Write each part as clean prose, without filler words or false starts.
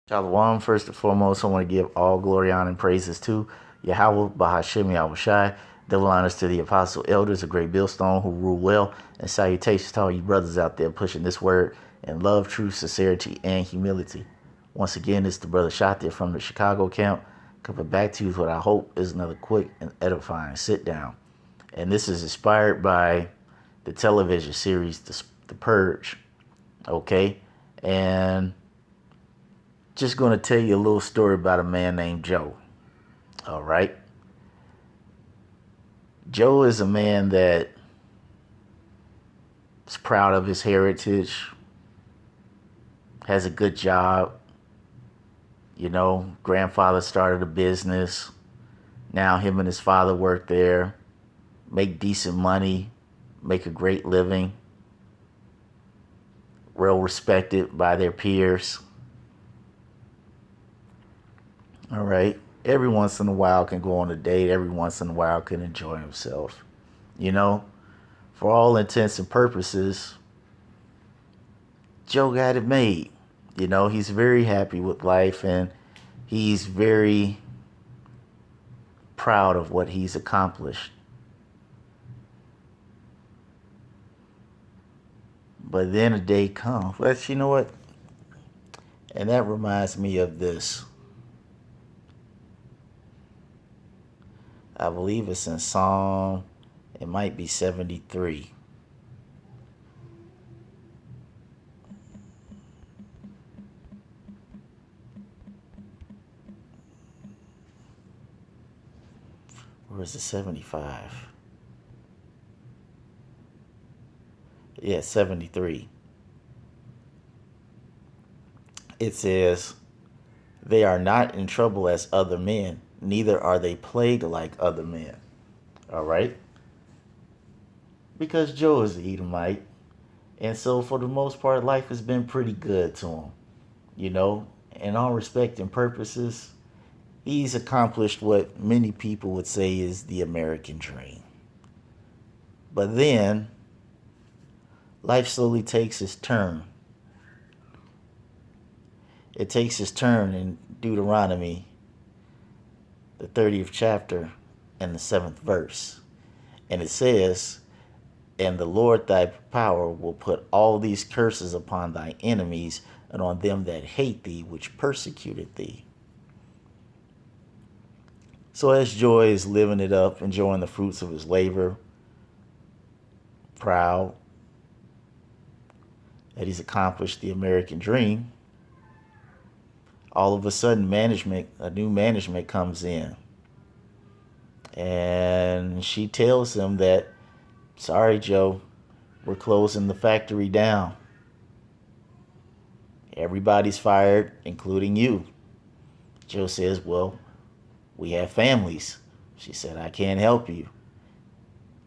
Shalom, first and foremost, I want to give all glory, honor, and praises to Yahweh, Bahashem, Yahushai, double honors to the apostle elders of Great Millstone who rule well, and salutations to all you brothers out there pushing this word in love, truth, sincerity, and humility. Once again, it's the brother Shatir from the Chicago camp, coming back to you with what I hope is another quick and edifying sit down. And this is inspired by the television series, The Purge, okay? And just going to tell you a little story about a man named Joe. All right. Joe is a man that is proud of his heritage, has a good job. You know, grandfather started a business. Now him and his father work there, make decent money, make a great living, well respected by their peers. All right. Every once in a while can go on a date. Every once in a while can enjoy himself. You know, for all intents and purposes, Joe got it made. You know, he's very happy with life and he's very proud of what he's accomplished. But then a day comes. But you know what? And that reminds me of this. I believe it's in Psalm, it might be 73. Or is it 75? Yeah, 73. It says, "They are not in trouble as other men, neither are they plagued like other men." All right? Because Joe is an Edomite. And so, for the most part, life has been pretty good to him. You know, in all respect and purposes, he's accomplished what many people would say is the American dream. But then, life slowly takes its turn. It takes its turn in Deuteronomy, the 30th chapter, and the 7th verse. And it says, "And the Lord thy power will put all these curses upon thy enemies and on them that hate thee, which persecuted thee." So as Joy is living it up, enjoying the fruits of his labor, proud that he's accomplished the American dream, all of a sudden a new management comes in. And she tells him that, "Sorry, Joe, we're closing the factory down. Everybody's fired, including you." Joe says, "Well, we have families." She said, "I can't help you."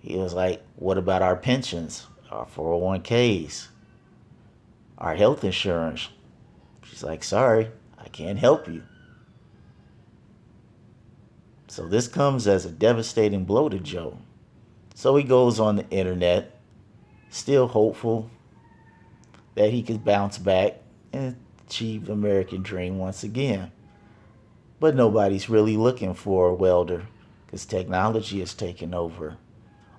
He was like, "What about our pensions, our 401ks, our health insurance?" She's like, "Sorry, I can't help you." So this comes as a devastating blow to Joe. So he goes on the internet, still hopeful that he could bounce back and achieve the American dream once again. But nobody's really looking for a welder because technology has taken over.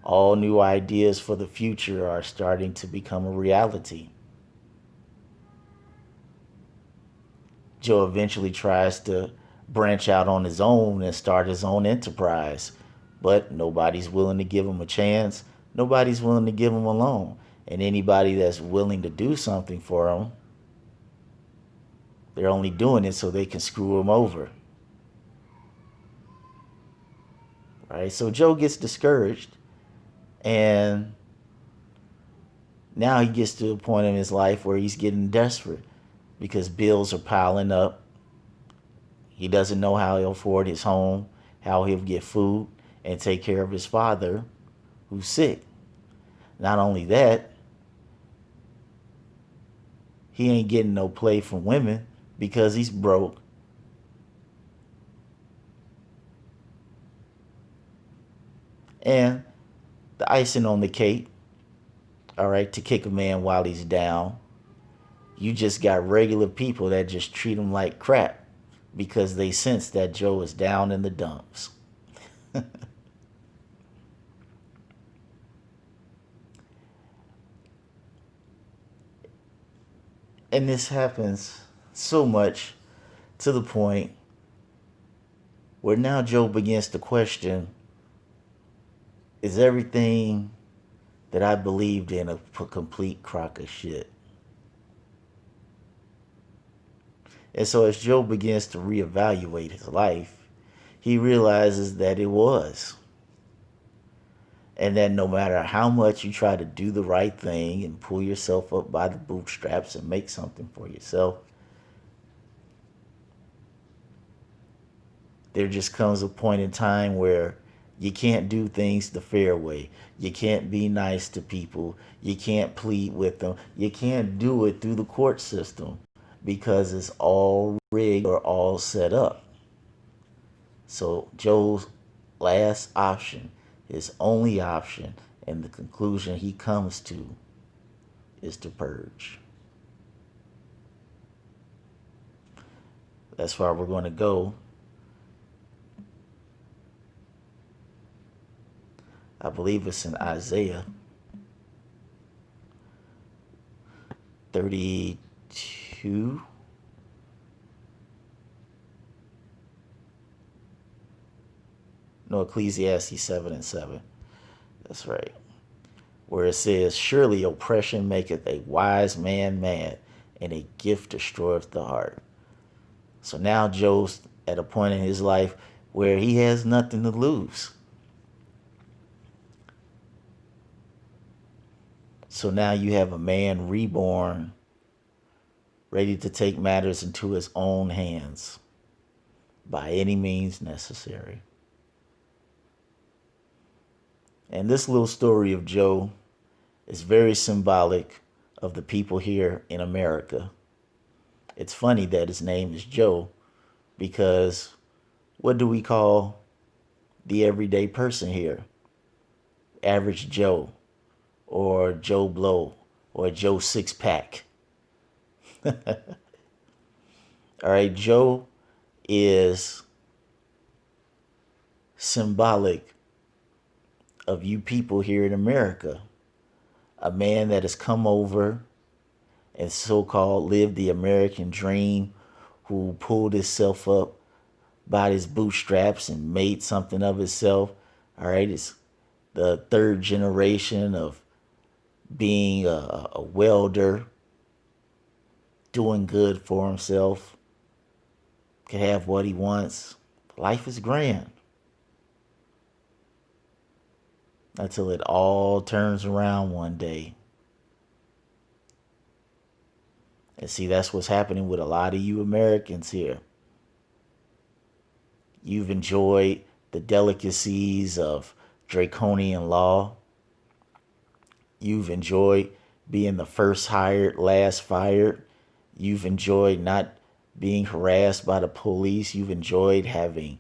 All new ideas for the future are starting to become a reality. Joe eventually tries to branch out on his own and start his own enterprise, but nobody's willing to give him a chance. Nobody's willing to give him a loan. And anybody that's willing to do something for him, they're only doing it so they can screw him over. Right? So Joe gets discouraged, and now he gets to a point in his life where he's getting desperate because bills are piling up. He doesn't know how he'll afford his home, how he'll get food, and take care of his father who's sick. Not only that, he ain't getting no play from women because he's broke. And the icing on the cake, all right, to kick a man while he's down, You just got regular people that just treat him like crap because they sense that Joe is down in the dumps. And this happens so much to the point where now Joe begins to question, is everything that I believed in a complete crock of shit? And so as Joe begins to reevaluate his life, he realizes that it was. And that no matter how much you try to do the right thing and pull yourself up by the bootstraps and make something for yourself, there just comes a point in time where you can't do things the fair way. You can't be nice to people. You can't plead with them. You can't do it through the court system because it's all rigged or all set up. So Joe's last option, his only option, and the conclusion he comes to is to purge. That's why we're going to go. I believe it's in Isaiah 32. No, Ecclesiastes 7:7. That's right. Where it says, surely oppression maketh a wise man mad, and a gift destroyeth the heart. So now Joe's at a point in his life where he has nothing to lose. So now you have a man reborn, ready to take matters into his own hands by any means necessary. And this little story of Joe is very symbolic of the people here in America. It's funny that his name is Joe because what do we call the everyday person here? Average Joe, or Joe Blow, or Joe Six Pack. All right, Joe is symbolic of you people here in America. A man that has come over and so-called lived the American dream, who pulled himself up by his bootstraps and made something of himself. All right, it's the third generation of being a welder, doing good for himself, can have what he wants. Life is grand. Until it all turns around one day. And see, that's what's happening with a lot of you Americans here. You've enjoyed the delicacies of draconian law. You've enjoyed being the first hired, last fired. You've enjoyed not being harassed by the police. You've enjoyed having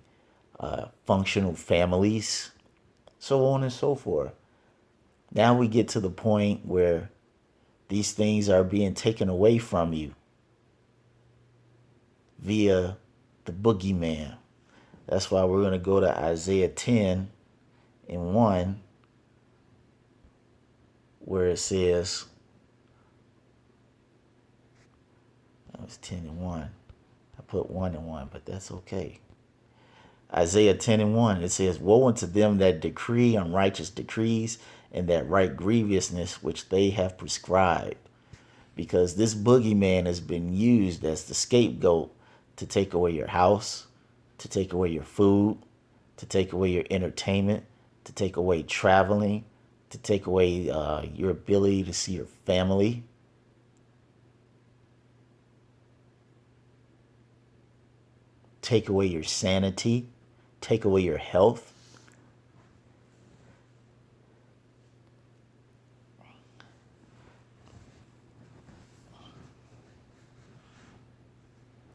functional families, so on and so forth. Now we get to the point where these things are being taken away from you via the boogeyman. That's why we're going to go to Isaiah 10:1, where it says, that was 10:1. I put 1:1, but that's okay. Isaiah 10:1, it says, woe unto them that decree unrighteous decrees, and that write grievousness which they have prescribed. Because this boogeyman has been used as the scapegoat to take away your house, to take away your food, to take away your entertainment, to take away traveling, to take away your ability to see your family. Take away your sanity, take away your health.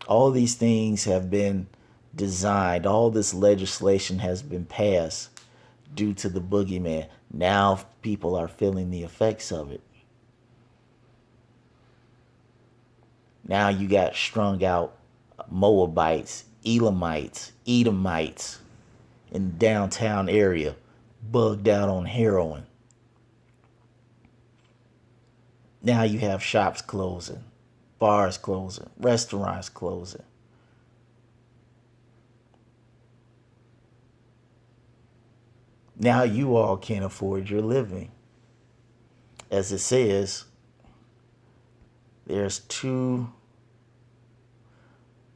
All these things have been designed. All this legislation has been passed due to the boogeyman. Now people are feeling the effects of it. Now you got strung out Moabites, Elamites, Edomites in the downtown area, bugged out on heroin. Now you have shops closing, bars closing, restaurants closing. Now you all can't afford your living. As it says, there's two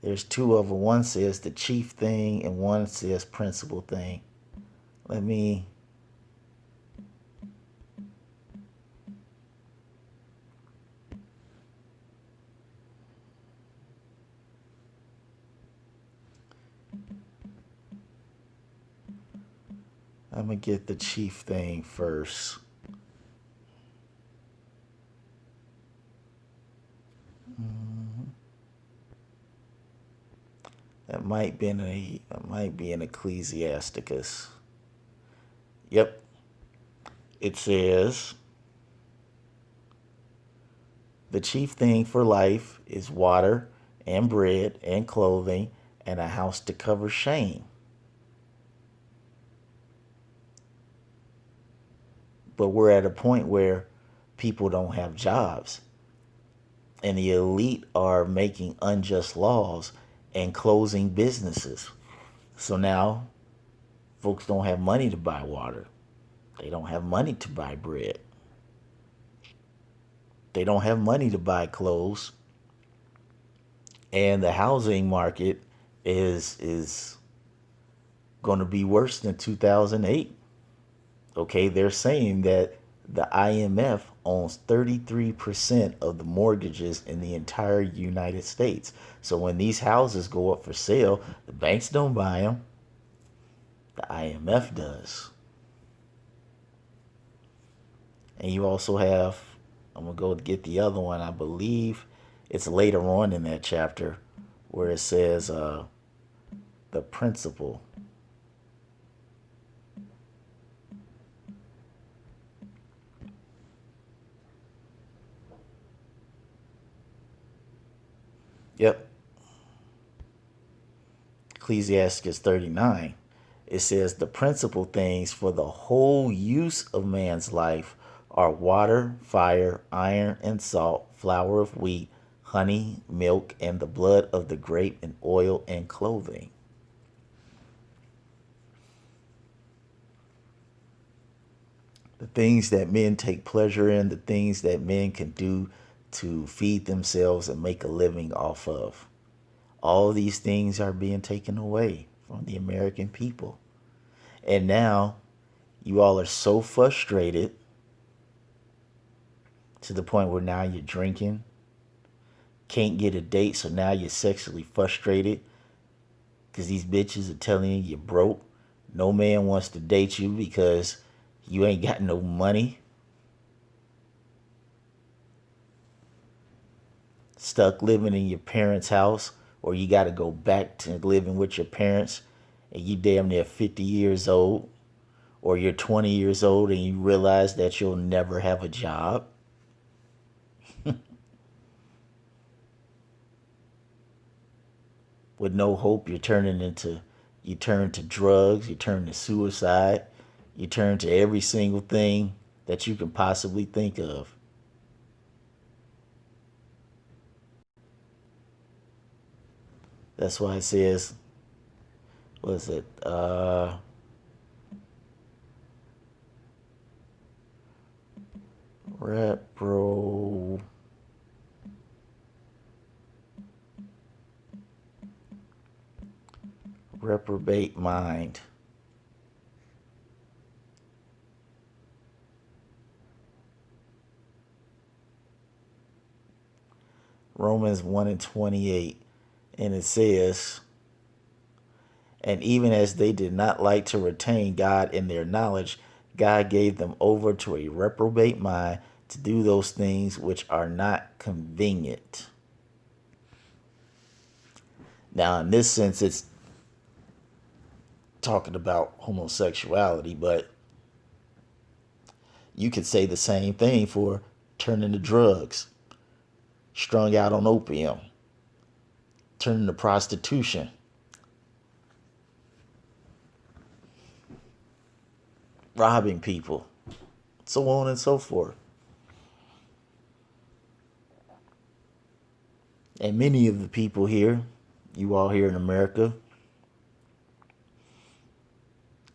of them. One says the chief thing and one says principal thing. Let me get the chief thing first. That might be in Ecclesiasticus. Yep. It says the chief thing for life is water and bread and clothing and a house to cover shame. But we're at a point where people don't have jobs. And the elite are making unjust laws and closing businesses. So now folks don't have money to buy water. They don't have money to buy bread. They don't have money to buy clothes. And the housing market is going to be worse than 2008. Okay, they're saying that the IMF owns 33% of the mortgages in the entire United States. So when these houses go up for sale, the banks don't buy them. The IMF does. And you also have, I'm going to go get the other one. I believe it's later on in that chapter where it says the principle. Yep. Ecclesiastes 39. It says the principal things for the whole use of man's life are water, fire, iron, and salt, flour of wheat, honey, milk, and the blood of the grape, and oil and clothing. The things that men take pleasure in, the things that men can do to feed themselves and make a living off of. All these things are being taken away from the American people. And now you all are so frustrated to the point where now you're drinking, can't get a date, so now you're sexually frustrated because these bitches are telling you you're broke. No man wants to date you because you ain't got no money. Stuck living in your parents' house, or you got to go back to living with your parents and you damn near 50 years old, or you're 20 years old and you realize that you'll never have a job. With no hope, you turn to drugs, you turn to suicide, you turn to every single thing that you can possibly think of. That's why it says, what is it? Repro. Reprobate mind. Romans 1 and 28. And it says, and even as they did not like to retain God in their knowledge, God gave them over to a reprobate mind to do those things which are not convenient. Now, in this sense, it's talking about homosexuality, but you could say the same thing for turning to drugs, strung out on opium, turning to prostitution, robbing people, so on and so forth. And many of the people here, you all here in America,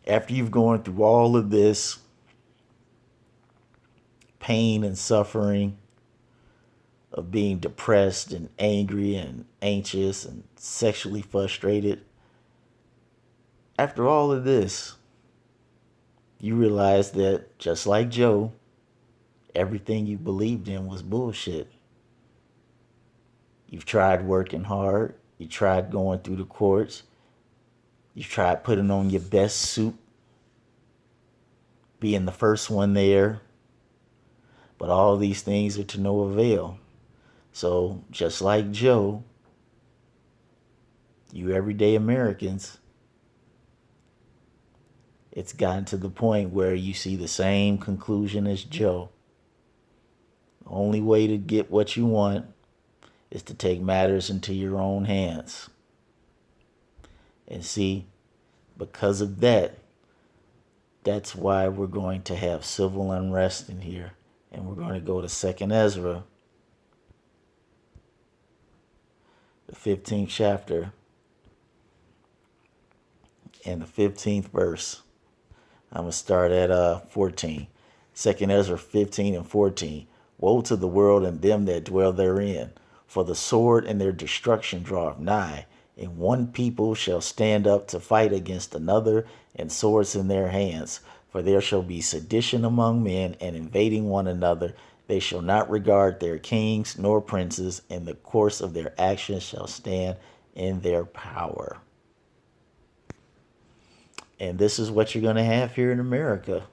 after you've gone through all of this pain and suffering of being depressed and angry and anxious and sexually frustrated, after all of this, you realize that just like Joe, everything you believed in was bullshit. You've tried working hard. You tried going through the courts. You tried putting on your best suit, being the first one there. But all these things are to no avail. So just like Joe, you everyday Americans, it's gotten to the point where you see the same conclusion as Joe. The only way to get what you want is to take matters into your own hands. And see, because of that, that's why we're going to have civil unrest in here. And we're going to go to 2nd Ezra, the 15th chapter, and the 15th verse. I'm going to start at 14. 2nd Ezra 15 and 14. Woe to the world and them that dwell therein, for the sword and their destruction draweth nigh, and one people shall stand up to fight against another, and swords in their hands. For there shall be sedition among men, and invading one another. They shall not regard their kings nor princes, and the course of their actions shall stand in their power. And this is what you're going to have here in America.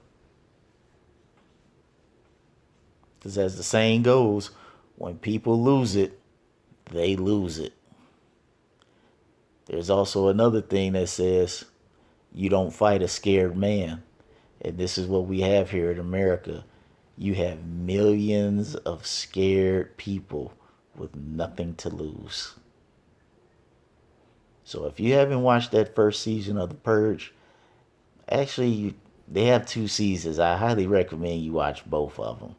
Because as the saying goes, when people lose it, they lose it. There's also another thing that says you don't fight a scared man. And this is what we have here in America. You have millions of scared people with nothing to lose. So if you haven't watched that first season of The Purge, actually, they have 2 seasons. I highly recommend you watch both of them.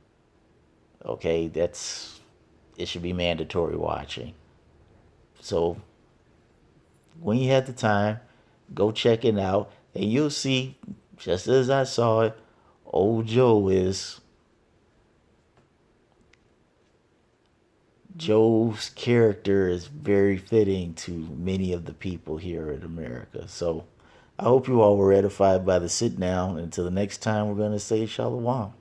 Okay, it should be mandatory watching. So when you have the time, go check it out, and you'll see, just as I saw it, old Joe's character is very fitting to many of the people here in America. So I hope you all were edified by the sit down. Until the next time, we're going to say Shalom.